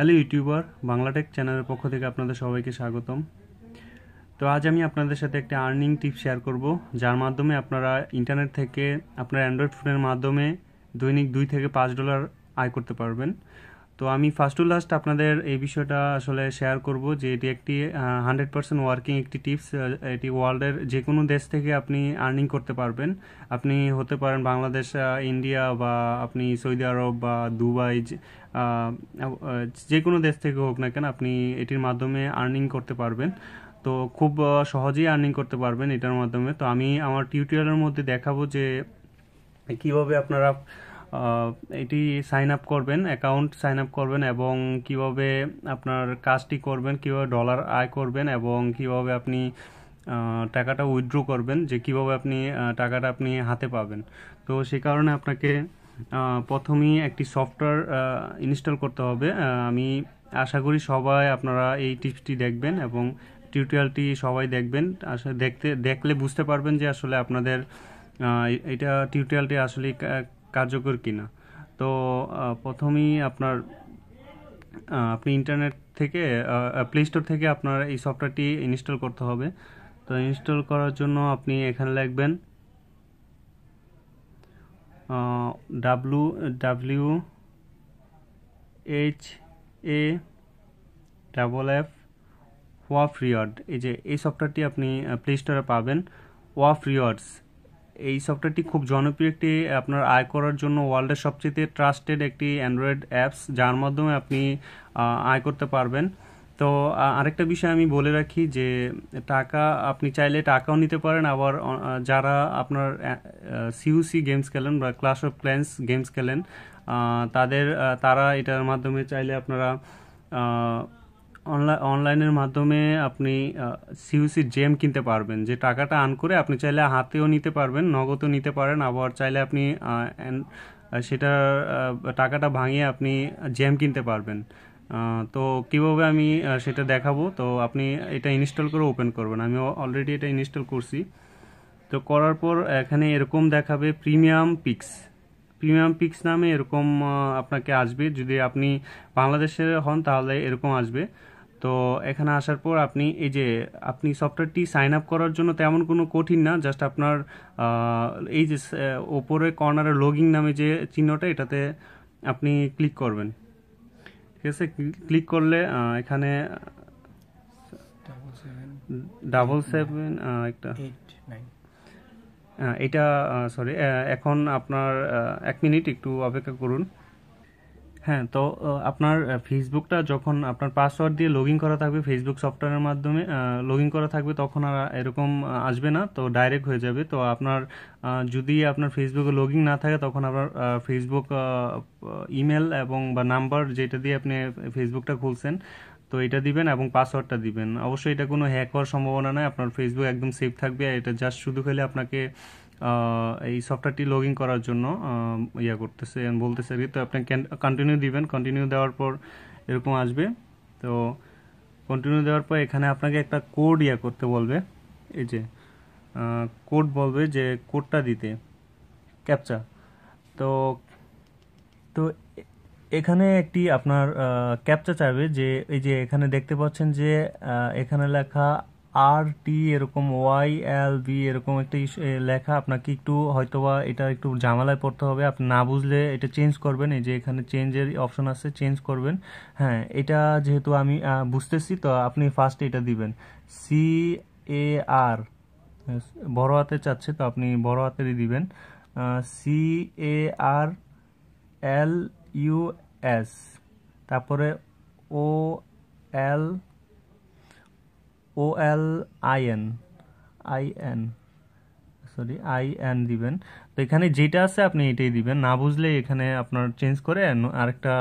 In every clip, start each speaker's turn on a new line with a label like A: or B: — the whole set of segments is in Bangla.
A: হ্যালো ইউটিউবার, বাংলাটেক চ্যানেলের পক্ষ থেকে আপনাদের সবাইকে স্বাগতম। তো আজ আমি আপনাদের সাথে একটা আর্নিং টিপ শেয়ার করব, যার মাধ্যমে আপনারা ইন্টারনেট থেকে আপনার অ্যান্ড্রয়েড ফোনের মাধ্যমে দৈনিক $2 থেকে $5 আয় করতে পারবেন। তো আমি ফার্স্ট টু লাস্ট আপনাদের এই বিষয়টা আসলে শেয়ার করব যে এটি একটি 100% ওয়ার্কিং একটি টিপস। এটি ওয়ার্ল্ডের যে কোনো দেশ থেকে আপনি আর্নিং করতে পারবেন। আপনি হতে পারেন বাংলাদেশ, ইন্ডিয়া, বা আপনি সৌদি আরব বা দুবাই, যে কোনো দেশ থেকে হোক না কেন, আপনি এটির মাধ্যমে আর্নিং করতে পারবেন। তো খুব সহজেই আর্নিং করতে পারবেন এটার মাধ্যমে। তো আমি আমার টিউটোরিয়ালের মধ্যে দেখাবো যে কিভাবে আপনারা এটি সাইন আপ করবেন, অ্যাকাউন্ট সাইন আপ করবেন, এবং কিভাবে আপনার কাজটি করবেন, কিভাবে ডলার আয় করবেন, এবং কিভাবে আপনি টাকাটা উইথড্র করবেন, যে কিভাবে আপনি টাকাটা আপনি হাতে পাবেন। তো সে কারণে আপনাকে প্রথমেই একটি সফটওয়্যার ইনস্টল করতে হবে। আমি আশা করি সবাই আপনারা এই টিপসটি দেখবেন এবং টিউটোরিয়ালটি সবাই দেখবেন। আসলে দেখলে বুঝতে পারবেন যে আসলে আপনাদের এটা টিউটোরিয়ালটি আসলে কার্যকর কিনা। তো প্রথমেই আপনি ইন্টারনেট থেকে, প্লে স্টোর থেকে আপনার এই সফটওয়্যারটি ইনস্টল করতে হবে। তো ইনস্টল করার জন্য আপনি এখানে লিখবেন WHAFF ওয়াফ রিওয়ার্ড। এই সফটওয়্যারটি আপনি প্লে স্টোরে পাবেন। ওয়াফ রিওয়ার্ডস এই সফটওয়্যারটি খুব জনপ্রিয় একটি আপনার আয় করার জন্য ওয়ার্ল্ডের সবচেয়ে ট্রাস্টেড একটি অ্যান্ড্রয়েড অ্যাপস, যার মাধ্যমে আপনি আয় করতে পারবেন। তো আরেকটা বিষয় আমি বলে রাখি যে টাকা আপনি চাইলে টাকাও নিতে পারেন, আবার যারা আপনার সিইউসি গেমস খেলেন বা ক্লাশ অফ ক্ল্যান্স গেমস খেলেন, তারা এটার মাধ্যমে চাইলে আপনারা অনলাইনের মাধ্যমে আপনি সিইউসি জেম কিনতে পারবেন, যে টাকাটা আর্ন করে আপনি চাইলে হাতেও নিতে পারবেন, নগদও নিতে পারেন, আবার চাইলে আপনি সেটা টাকাটা ভাঙিয়ে আপনি জেম কিনতে পারবেন। তো কীভাবে আমি সেটা দেখাবো। তো আপনি এটা ইনস্টল করে ওপেন করবেন। আমি অলরেডি এটা ইনস্টল করছি। তো করার পর এখানে এরকম দেখাবে প্রিমিয়াম পিক্স নামে এরকম আপনাকে আসবে। যদি আপনি বাংলাদেশের হন তাহলে এরকম আসবে। তো এখানে আসার পর আপনি সফটওয়্যারটি সাইন আপ করার জন্য তেমন কোনো কঠিন না, জাস্ট আপনার এই যে ওপরে কর্নারে লগইন নামে যে চিহ্নটা, এটাতে আপনি ক্লিক করবেন। ঠিক আছে, ক্লিক করলে এখানে 777 একটা এটা সরি, এখন আপনার 1 মিনিট একটু অপেক্ষা করুন। হ্যাঁ, তো আপনার ফেসবুকটা যখন আপনার পাসওয়ার্ড দিয়ে লগ ইন করা থাকবে, ফেসবুক সফটওয়্যারের মাধ্যমে লগ ইন করা থাকবে, তখন আর এরকম আসবে না, তো ডাইরেক্ট হয়ে যাবে। তো আপনার যদি আপনার ফেসবুকে লগ ইন না থাকে, তখন আপনার ফেসবুক ইমেল এবং বা নাম্বার যেটা দিয়ে আপনি ফেসবুকটা খুলছেন, তো এটা দিবেন এবং পাসওয়ার্ডটা দিবেন। অবশ্যই এটা কোনো হ্যাক হওয়ার সম্ভাবনা নেই, আপনার ফেসবুক একদম সেফ থাকবে। এটা জাস্ট শুধু খালি আপনাকে এই সফটওয়্যারটি লগ ইন করার জন্য করতেছে বলতেছে আর কি। তো আপনি কন্টিনিউ দিবেন। কন্টিনিউ দেওয়ার পর এরকম আসবে। তো কন্টিনিউ দেওয়ার পর এখানে আপনাকে একটা কোড করতে বলবে। এই যে কোড বলবে যে কোডটা দিতে, ক্যাপচা। তো তো এখানে একটি আপনার ক্যাপচা চাইবে, যে এই যে এখানে দেখতে পাচ্ছেন যে এখানে লেখা RT এরকম YLB এরকম একটা লেখা। আপনাকে একটু হয়তোবা এটা একটু ঝামেলায় পড়তে হবে, আপনি না বুঝলে এটা চেঞ্জ করবেন। এই যে এখানে চেঞ্জের অপশন আছে, চেঞ্জ করবেন। হ্যাঁ, এটা যেহেতু আমি বুঝতেছি, তো আপনি ফার্স্ট এটা দিবেন CAR, বড় হাতে চাচ্ছে, তো আপনি বড় হাতেরই দিবেন। CARLUS, তারপরে IN দিবেন। তো এখানে যেটা আছে আপনি এটাই দিবেন, না বুঝলে এখানে আপনার চেঞ্জ করে আরেকটা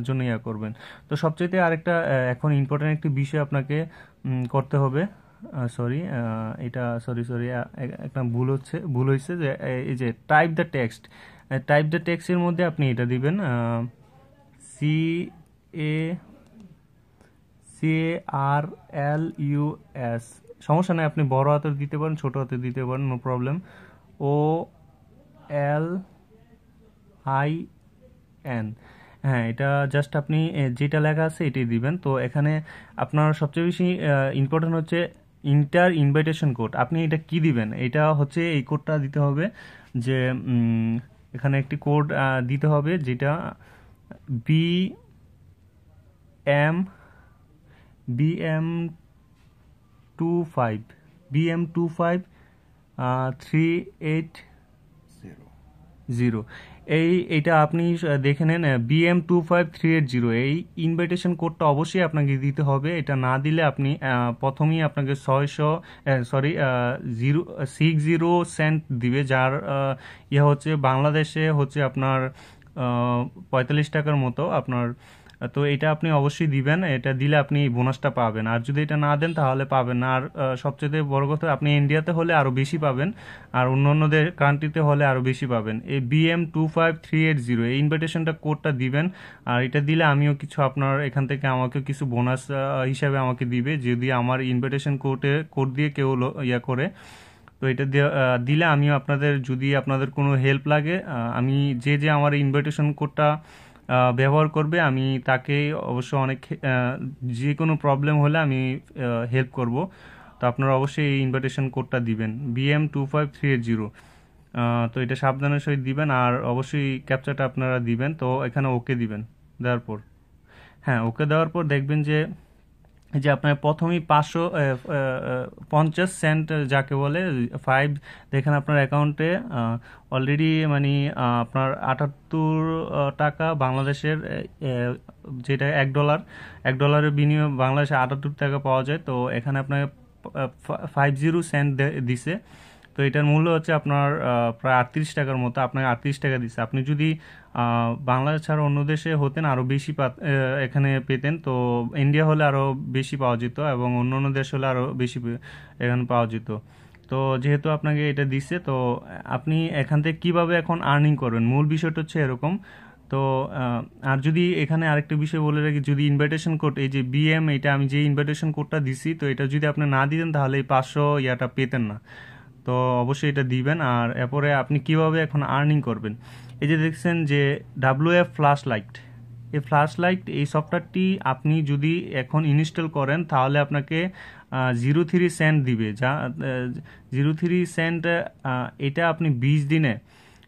A: জন্য করবেন। তো সবচেয়ে আরেকটা এখন ইম্পর্টেন্ট একটি বিষয় আপনাকে করতে হবে। একটা ভুল হয়েছে যে এই যে টাইপ দ্য টেক্সটের মধ্যে আপনি এটা দিবেন CARLUS। সমস্যা নেই, আপনি বড় হাতের দিতে পারেন, ছোট হাতে দিতে পারেন, নো প্রবলেম। OLIN। হ্যাঁ, এটা জাস্ট আপনি যেটা লেখা আছে এটাই দিবেন। তো এখানে আপনার সবচেয়ে বেশি ইম্পর্টেন্ট হচ্ছে ইন্টার ইনভাইটেশন কোড। আপনি এটা কি দিবেন, এটা হচ্ছে এই কোডটা দিতে হবে যে এখানে একটি কোড দিতে হবে যেটা বি এম BM25 BM25 380। এইটা আপনি দেখে নেন, BM25380। এই ইনভাইটেশন কোডটা অবশ্যই আপনাকে দিতে হবে। এটা না দিলে আপনি প্রথমেই আপনাকে 60 সেন্ট দিবে, যার ইয়ে হচ্ছে বাংলাদেশে হচ্ছে আপনার 45 টাকার মতো আপনার। তো এটা আপনি অবশ্যই দিবেন, এটা দিলে আপনি বোনাসটা পাবেন। আর যদি এটা না দেন তাহলে পাবেন না। আর সবচেয়ে বড় কথা, আপনি ইন্ডিয়াতে হলে আরও বেশি পাবেন, আর অন্য অন্য কান্ট্রিতে হলে আরও বেশি পাবেন। এই BM25380 এই ইনভিটেশনটা কোডটা দিবেন। আর এটা দিলে আমিও কিছু আপনার এখান থেকে আমাকে কিছু বোনাস হিসাবে আমাকে দিবে, যদি আমার ইনভিটেশন কোড দিয়ে কেউ ইয়া করে। তো এটা দিলে আমিও আপনাদের, যদি আপনাদের কোনো হেল্প লাগে, আমি যে আমার ইনভিটেশন কোডটা ব্যবহার করবে, আমি তাকে অবশ্য অনেক যে কোনো প্রবলেম হলে আমি হেল্প করব। তো আপনারা অবশ্যই এই ইনভিটেশন কোডটা দিবেন, BM25380। তো এটা সাবধানের সহিত দিবেন, আর অবশ্যই ক্যাপচারটা আপনারা দিবেন। তো এখানে ওকে দিবেন, দেওয়ার পর হ্যাঁ ওকে দেওয়ার পর দেখবেন যে এই যে আপনার প্রথমেই 550 সেন্ট যাকে বলে 5 দেখেন আপনার অ্যাকাউন্টে অলরেডি মানে আপনার 78 টাকা বাংলাদেশের, যেটা $1 বিনিময়ে বাংলাদেশে 78 টাকা পাওয়া যায়। তো এখানে আপনাকে 50 সেন্ট দিছে। তো এটার মূল্য হচ্ছে আপনার প্রায় 38 টাকার মতো, আপনাকে 38 টাকা দিচ্ছে। আপনি যদি বাংলাদেশ ছাড়া অন্য দেশে হতেন আরও বেশি এখানে পেতেন। তো ইন্ডিয়া হলে আরও বেশি পাওয়া যেত, এবং অন্য অন্য দেশ হলে আরও বেশি এখানে পাওয়া যেত। তো যেহেতু আপনাকে এটা দিচ্ছে, তো আপনি এখান থেকে কীভাবে এখন আর্নিং করবেন, মূল বিষয়টা হচ্ছে এরকম। তো আর যদি এখানে আরেকটা বিষয় বলে রাখি, যদি ইনভাইটেশন কোড এই যে BM, এটা আমি যে ইনভাইটেশন কোডটা দিছি, তো এটা যদি আপনি না দিতেন তাহলে এই 500 ইয়াটা পেতেন না। তো অবশ্যই এটা দিবেন। আর এরপরে আপনি কিভাবে এখন আর্নিং করবেন, এই যে দেখছেন যে WF ফ্ল্যাশ লাইট, এই সফটওয়্যারটি আপনি যদি এখন ইনস্টল করেন তাহলে আপনাকে 03 সেন্ট দিবে, যা 03 সেন্ট। এটা আপনি 20 দিনে,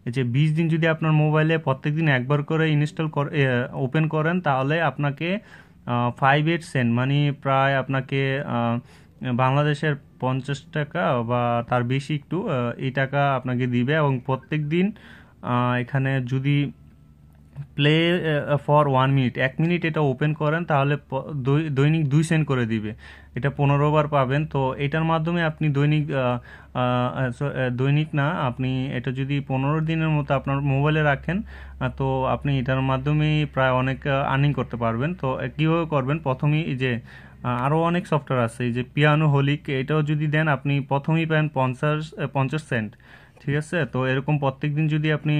A: এই যে 20 দিন যদি আপনার মোবাইলে প্রত্যেকদিন একবার করে ওপেন করেন, তাহলে আপনাকে 58 সেন্ট মানে প্রায় আপনাকে বাংলাদেশের 50 টাকা বা তার বেশি একটু, এই টাকা আপনাকে দিবে। এবং প্রত্যেক দিন এখানে যদি প্লে ফর 1 মিনিট, 1 মিনিট এটা ওপেন করেন, তাহলে দৈনিক 2 সেন্ট করে দিবে। এটা 15 বার পাবেন। তো এটার মাধ্যমে আপনি দৈনিক না, আপনি এটা যদি 15 দিনের মতো আপনার মোবাইলে রাখেন, তো আপনি এটার মাধ্যমেই প্রায় অনেক আর্নিং করতে পারবেন। তো কীভাবে করবেন, প্রথমেই এই যে আরও অনেক সফটওয়্যার আছে, এই যে পিয়ানো হোলিক, এটাও যদি দেন আপনি প্রথমেই পাবেন 50 সেন্ট। ঠিক আছে, তো এরকম প্রত্যেক দিন যদি আপনি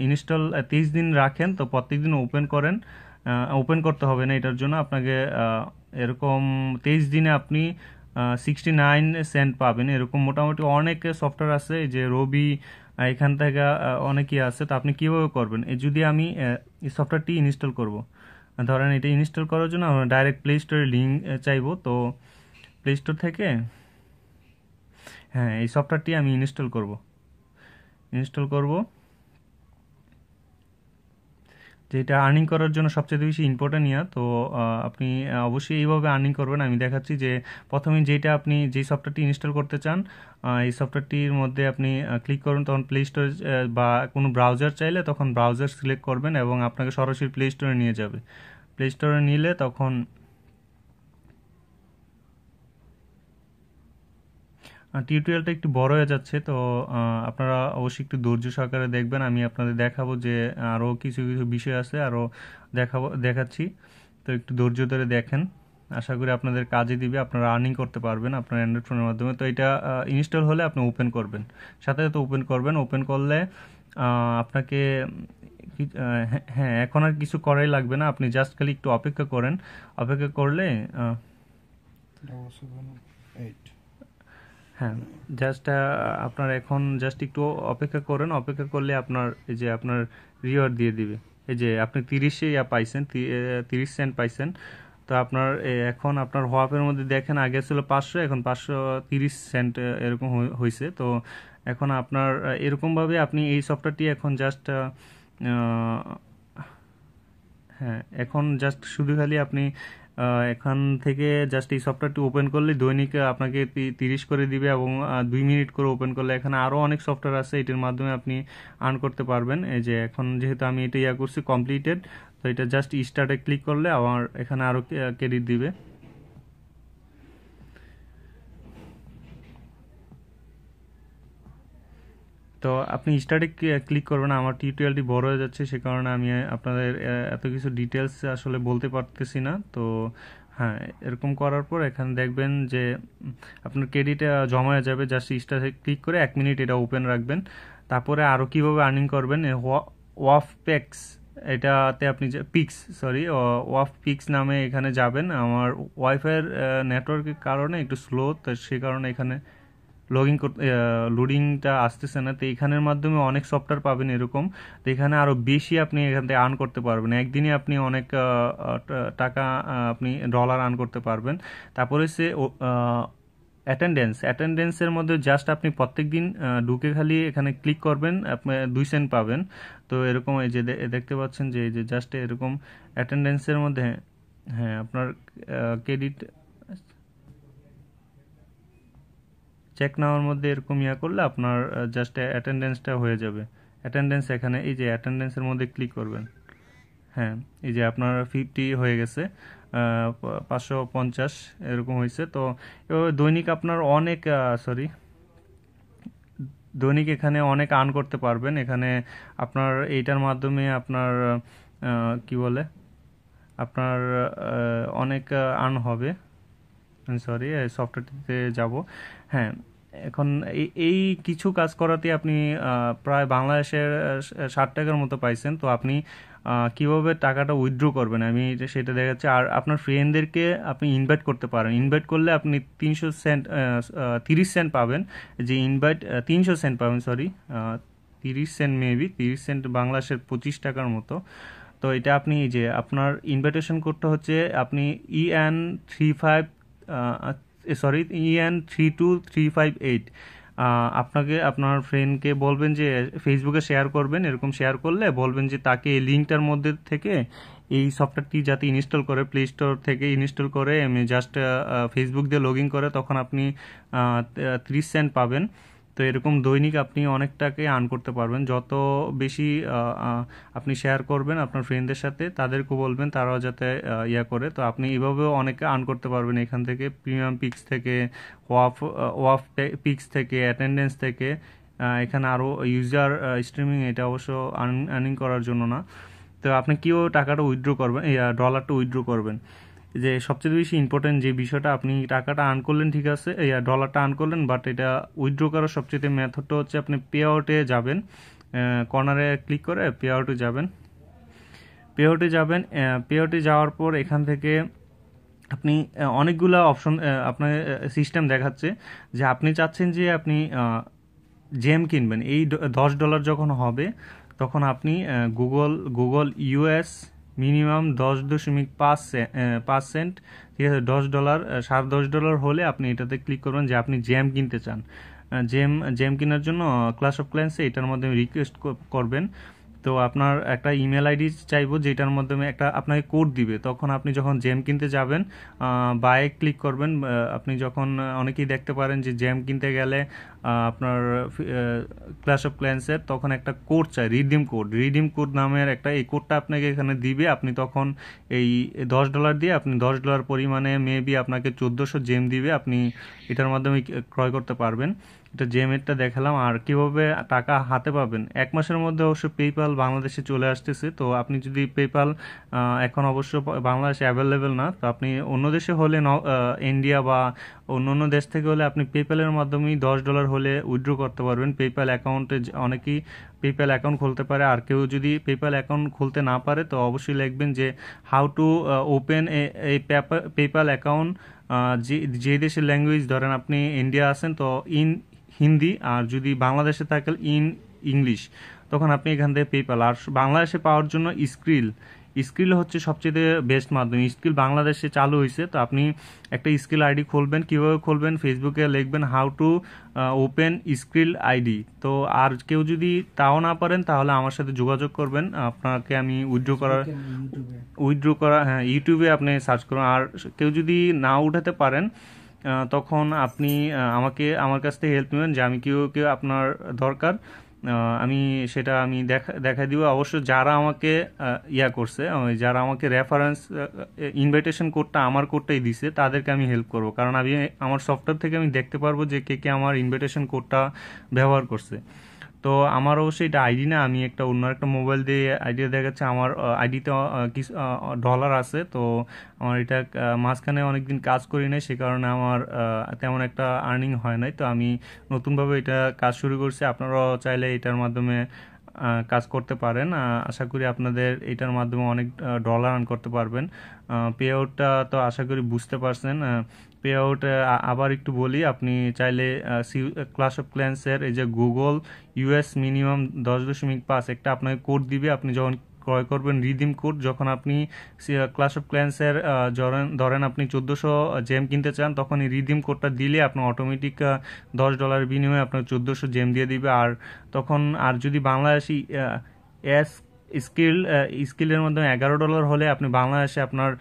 A: ইনস্টল 30 দিন রাখেন, তো প্রত্যেক দিন ওপেন করতে হবে না। এটার জন্য আপনাকে এরকম 23 দিনে আপনি 69 সেন্ট পাবেন। এরকম মোটামুটি অনেক সফটওয়্যার আছে, যে রবি, এখান থেকে অনেকই আছে। তো আপনি কীভাবে করবেন, যদি আমি এই সফটওয়্যারটি ইনস্টল করব, ধরেন এটা ইনস্টল করার জন্য আমরা ডাইরেক্ট প্লে স্টোরে লিঙ্ক চাইবো। তো প্লে স্টোর থেকে হ্যাঁ এই সফটওয়্যারটি আমি ইনস্টল করব। যেটা আর্নিং করার জন্য সবচেয়ে বেশি ইম্পর্টেন্ট ইয়া। তো আপনি অবশ্যই এইভাবে আর্নিং করবেন। আমি দেখাচ্ছি যে প্রথমে যেই সফটওয়্যারটি ইনস্টল করতে চান, এই সফটওয়্যারটির মধ্যে আপনি ক্লিক করুন, তখন প্লে স্টোর বা কোনো ব্রাউজার চাইলে তখন ব্রাউজার সিলেক্ট করবেন, এবং আপনাকে সরাসরি প্লে স্টোরে নিয়ে যাবে। প্লে স্টোরে নিলে তখন টিউটোরিয়ালটা একটু বড় হয়ে যাচ্ছে, তো আপনারা অবশ্যই একটু ধৈর্য সহকারে দেখবেন। আমি আপনাদের দেখাবো যে আরও কিছু কিছু বিষয় আছে, আরও দেখাচ্ছি। তো একটু ধৈর্য ধরে দেখেন, আশা করি আপনাদের কাজে দিবে, আপনারা আর্নিং করতে পারবেন আপনার অ্যান্ড্রয়েড ফোনের মাধ্যমে। তো এটা ইনস্টল হলে আপনি ওপেন করবেন, সাথে সাথে ওপেন করবেন। ওপেন করলে আপনাকে হ্যাঁ এখন আর কিছু করাই লাগবে না, আপনি জাস্ট খালি একটু অপেক্ষা করেন। অপেক্ষা করলে হ্যাঁ জাস্ট আপনার এখন জাস্ট একটু অপেক্ষা করেন। অপেক্ষা করলে আপনার এই যে আপনার রিওয়ার্ড দিয়ে দিবে, এই যে আপনি 30 পাইছেন, 30 সেন্ট পাইছেন। তো আপনার এখন আপনার হোয়াপের মধ্যে দেখেন আগে ছিল 500, এখন 530 সেন্ট এরকম হয়েছে। তো এখন আপনার এরকমভাবে আপনি এই সফটওয়্যারটি এখন জাস্ট হ্যাঁ, এখন জাস্ট শুধু খালি আপনি এখান থেকে জাস্ট এই সফটওয়্যারটি ওপেন করলে দৈনিক আপনাকে 30 করে দিবে, এবং 2 মিনিট করে ওপেন করলে এখানে আরও অনেক সফটওয়্যার আছে, এটির মাধ্যমে আপনি আর্ন করতে পারবেন। এই যে এখন যেহেতু আমি এটা করছি কমপ্লিটেড, তো এটা জাস্ট স্টার্টে ক্লিক করলে আমার এখানে আরও ক্রেডিট দিবে। তো আপনি স্টার্টে ক্লিক করবেন। আমার টিউটোরিয়ালটি বড় হয়ে যাচ্ছে, সে কারণে আমি আপনাদের এত কিছু ডিটেলস আসলে বলতে পারতেছি না। তো হ্যাঁ, এরকম করার পর এখানে দেখবেন যে আপনার ক্রেডিট জমা হয়ে যাবে। জাস্ট স্টার্টে ক্লিক করে 1 মিনিট এটা ওপেন রাখবেন। তারপরে আরও কীভাবে আর্নিং করবেন, ওয়াফ পেক্স, এটাতে আপনি যে পিক্স, সরি, ওয়াফ পিক্স নামে এখানে যাবেন। আমার ওয়াইফাইয়ের নেটওয়ার্কের কারণে একটু স্লো, তো সে কারণে এখানে লোডিংটা আসতেছে না। তো এখানের মাধ্যমে অনেক সফটওয়্যার পাবেন এরকম। তো এখানে আরও বেশি আপনি এখান থেকে আর্ন করতে পারবেন, একদিনে আপনি অনেক টাকা, আপনি ডলার আর্ন করতে পারবেন। তারপরে সে অ্যাটেন্ডেন্সের মধ্যে জাস্ট আপনি প্রত্যেক দিন ঢুকে খালি এখানে ক্লিক করবেন, আপনি 2 সেন্ট পাবেন। তো এরকম এই যে দেখতে পাচ্ছেন যে এই যে জাস্ট এরকম অ্যাটেন্ডেন্সের মধ্যে, হ্যাঁ, আপনার ক্রেডিট চেক নেওয়ার মধ্যে এরকম করলে আপনার জাস্ট অ্যাটেন্ডেন্সটা হয়ে যাবে। অ্যাটেন্ডেন্স এখানে এই যে অ্যাটেন্ডেন্সের মধ্যে ক্লিক করবেন। হ্যাঁ, এই যে আপনার 50 হয়ে গেছে, 550 এরকম হয়েছে। তো এভাবে দৈনিক আপনার অনেক দৈনিক এখানে অনেক আর্ন করতে পারবেন। এখানে আপনার এইটার মাধ্যমে আপনার কি বলে, আপনার অনেক আর্ন হবে। সরি, সফটওয়্যারটিতে যাব। হ্যাঁ, এখন এই কিছু কাজ করাতে আপনি প্রায় বাংলাদেশের 60 টাকার মতো পাইছেন। তো আপনি কিভাবে টাকাটা উইথড্র করবেন আমি সেটা দেখাচ্ছি। আর আপনার ফ্রেন্ডদেরকে আপনি ইনভাইট করতে পারেন। ইনভাইট করলে আপনি 300 সেন্ট, 30 সেন্ট পাবেন। যে ইনভাইট 300 সেন্ট পাবেন, সরি, 30 সেন্ট, মেবি 30 সেন্ট বাংলাদেশের 25 টাকার মতো। তো এটা আপনি যে আপনার ইনভাইটেশন করতে হচ্ছে, আপনি EN32358, আপনাকে আপনার ফ্রেন্ডকে বলবেন যে ফেসবুকে শেয়ার করবেন। এরকম শেয়ার করলে বলবেন যে তাকে এই লিঙ্কটার মধ্যে থেকে এই সফটওয়্যারটি যাতে ইনস্টল করে, প্লে স্টোর থেকে ইনস্টল করে, এমনি জাস্ট ফেসবুক দিয়ে লগ ইন করে, তখন আপনি 30 সেন্ট পাবেন। তো এরকম দৈনিক আপনি অনেকটাকে আর্ন করতে পারবেন। যত বেশি আপনি শেয়ার করবেন আপনার ফ্রেন্ডদের সাথে, তাদেরকে বলবেন তারাও যাতে করে। তো আপনি এভাবেও অনেকে আর্ন করতে পারবেন এখান থেকে, প্রিমিয়াম পিক্স থেকে, ওয়াফ পিক্স থেকে, অ্যাটেন্ডেন্স থেকে। এখানে আরও ইউজার স্ট্রিমিং, এটা অবশ্য আর্নিং করার জন্য না। তো আপনি কীভাবে টাকাটা উইথড্র করবেন, ডলারটা উইথড্র করবেন, যে সবচেয়ে বেশি ইম্পর্টেন্ট যে বিষয়টা, আপনি টাকাটা আর্ন করলেন, ঠিক আছে, ডলারটা আর্ন করলেন, বাট এটা উইথড্র করার সবচেয়ে মেথডটা হচ্ছে আপনি পে আউটে যাবেন। কর্নারে ক্লিক করে পে আউটে যাবেন। পে আউটে যাওয়ার পর এখান থেকে আপনি অনেকগুলো অপশন, আপনার সিস্টেম দেখাচ্ছে যে আপনি চাচ্ছেন যে আপনি জেম কিনবেন। এই $10 যখন হবে, তখন আপনি গুগল ইউএস মিনিমাম 10.5 সেন্ট, ঠিক আছে, $10, $10.5 হলে আপনি এটাতে ক্লিক করবেন যে আপনি জেম কিনতে চান। জেম কেনার জন্য ক্লাশ অফ ক্ল্যান্সে এটার মাধ্যমে রিকোয়েস্ট করবেন। তো আপনার একটা ইমেল আইডি চাইবো, যেটার মাধ্যমে একটা আপনাকে কোড দিবে। তখন আপনি যখন জেম কিনতে যাবেন, বায়ে ক্লিক করবেন। আপনি যখন অনেকেই দেখতে পারেন যে জেম কিনতে গেলে আপনার ক্লাশ অফ ক্ল্যান্সের তখন একটা কোড চাই, রিডিম কোড নামের একটা, এই কোডটা আপনাকে এখানে দিবে। আপনি তখন এই $10 দিয়ে আপনি $10 পরিমাণে মেবি আপনাকে 1400 জেম দিবে, আপনি এটার মাধ্যমে ক্রয় করতে পারবেন। এটা জেমেরটা দেখালাম। আর কিভাবে টাকা হাতে পাবেন, 1 মাসের মধ্যে অবশ্য পেপ্যাল বাংলাদেশে চলে আসতেছে। তো আপনি যদি পেপ্যাল এখন অবশ্য বাংলাদেশে অ্যাভেলেবেল না, তো আপনি অন্য দেশে হলে, ইন্ডিয়া বা অন্য দেশ থেকে হলে, আপনি পেপ্যালের মাধ্যমেই $10 হলে উইথড্র করতে পারবেন। পেপ্যাল অ্যাকাউন্টে অনেকেই পেপ্যাল অ্যাকাউন্ট খুলতে পারে। আর কেউ যদি পেপ্যাল অ্যাকাউন্ট খুলতে না পারে, তো অবশ্যই লিখবেন যে how to open A PayPal account. যে দেশের ল্যাঙ্গুয়েজ, ধরেন আপনি ইন্ডিয়া আছেন তো ইন হিন্দি, আর যদি বাংলাদেশে থাকেন ইন ইংলিশ। তখন আপনি এখান থেকে পেপ্যাল। আর বাংলাদেশে পাওয়ার জন্য স্ক্রিল, স্কিল হচ্ছে সবচেয়ে বেস্ট মাধ্যম। স্কিল বাংলাদেশে চালু হয়েছে, তো আপনি একটা স্কিল আইডি খুলবেন। কিভাবে খুলবেন? ফেসবুকে লিখবেন how to open skill ID. তো আর কেউ যদি তাও না পারেন তাহলে আমার সাথে যোগাযোগ করবেন, আপনাকে আমি উইথড্র করা, হ্যাঁ ইউটিউবে আপনি সার্চ করুন। আর কেউ যদি না উঠাতে পারেন তখন আপনি আমার কাছ থেকে হেল্প নেবেন, যে আমি কেউ আপনার দরকার, আমি সেটা আমি দেখাই দিব। অবশ্য যারা আমাকে করছে, যারা আমাকে রেফারেন্স ইনভাইটেশন কোডটা আমার কোডটাই দিছে, তাদেরকে আমি হেল্প করব, কারণ আমি আমার সফটওয়্যার থেকে আমি দেখতে পারবো যে কে কে আমার ইনভাইটেশন কোডটা ব্যবহার করছে। তো আমার অবশ্যই এটা আইডি না, আমি অন্য একটা মোবাইল দিয়ে আইডিয়া দেখাচ্ছে। আমার আইডিতে কিছু ডলার আছে, তো আমার এটা মাঝখানে অনেকদিন কাজ করি নাই, সে কারণে আমার তেমন একটা আর্নিং হয় নাই। তো আমি নতুনভাবে এটা কাজ শুরু করছি। আপনারাও চাইলে এটার মাধ্যমে কাজ করতে পারেন। আশা করি আপনাদের এটার মাধ্যমে অনেক ডলার আর্ন করতে পারবেন। পে আউটটা তো আশা করি বুঝতে পারছেন। পে আউট আবার একটু বলি, আপনি চাইলে ক্লাশ অফ ক্ল্যান্সের এই যে গুগল ইউএস মিনিমাম 10.5 একটা আপনাকে কোড দিবে, আপনি যখন ক্রয় করবেন রিডিম কোড, যখন আপনি ক্লাশ অফ ক্ল্যান্সের ধরেন আপনি 1400 জেম কিনতে চান, তখন এই রিডিম কোডটা দিলে আপনার অটোমেটিক $10 বিনিময়ে আপনার 1400 জেম দিয়ে দিবে। আর তখন আর যদি বাংলাদেশি এস স্কিলের মাধ্যমে $11 হলে আপনি বাংলাদেশে আপনার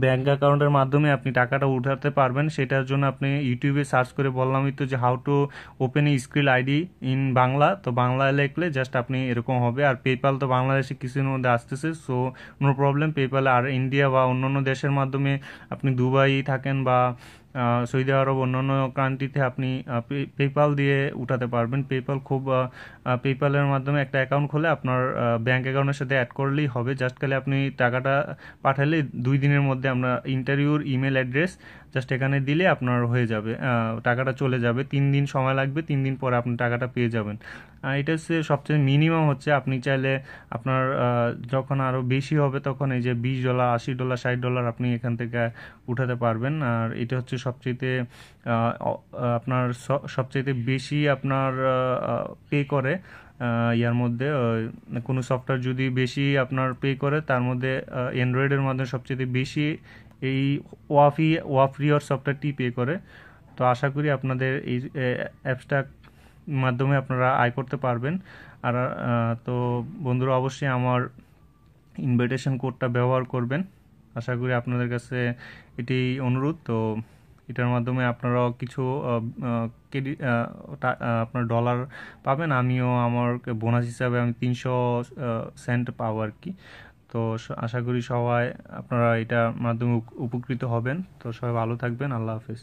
A: ব্যাংক অ্যাকাউন্টের মাধ্যমে আপনি টাকাটা উঠাতে পারবেন। সেটার জন্য আপনি ইউটিউবে সার্চ করে, বললামই তো যে how to open A skill ID in Bangla, তো বাংলায় লিখলে জাস্ট আপনি এরকম হবে। আর পেপ্যাল তো বাংলাদেশে কিছুদিনের মধ্যে আসতেছে, সো নো প্রবলেম পেপ্যাল। আর ইন্ডিয়া বা অন্যান্য দেশের মাধ্যমে আপনি দুবাই থাকেন বা সৌদি আরব অন্যান্য কান্ট্রিতে আপনি পেপ্যাল দিয়ে উঠাতে পারবেন। পেপ্যালের মাধ্যমে একটা অ্যাকাউন্ট খুলে আপনার ব্যাংক অ্যাকাউন্টের সাথে অ্যাড করলেই হবে। জাস্ট খালি আপনি টাকাটা পাঠালে 2 দিনের মধ্যে আমরা ইন্টারভিউর ইমেল অ্যাড্রেস জাস্ট এখানে দিলে আপনার হয়ে যাবে, টাকাটা চলে যাবে। 3 দিন সময় লাগবে, 3 দিন পরে আপনি টাকাটা পেয়ে যাবেন। এটা হচ্ছে সবচেয়ে মিনিমাম হচ্ছে। আপনি চাইলে আপনার যখন আরও বেশি হবে তখন এই যে $20, $80, $60 আপনি এখান থেকে উঠাতে পারবেন। আর এটা হচ্ছে সবচেয়েতে আপনার সবচেয়ে বেশি আপনার পে করে ইয়ার মধ্যে। কোনো সফটওয়্যার যদি বেশি আপনার পে করে, তার মধ্যে অ্যান্ড্রয়েডের মাধ্যমে সবচেয়ে বেশি এই ওয়াফ্রিওর সফটওয়্যারটি পে করে। তো আশা করি আপনাদের এই অ্যাপসটা মাধ্যমে আপনারা আয় করতে পারবেন। আর তো বন্ধুরা, অবশ্যই আমার ইনভাইটেশন কোডটা ব্যবহার করবেন। আশা করি আপনাদের কাছে এটি অনুরোধ। তো এটার মাধ্যমে আপনারাও কিছু আপনার ডলার পাবেন। আমিও আমার বোনাস হিসাবে আমি 300 সেন্ট পাবো আর কি। তো আশা করি সবাই আপনারা এটার মাধ্যমে উপকৃত হবেন। তো সবাই ভালো থাকবেন। আল্লাহ হাফেজ।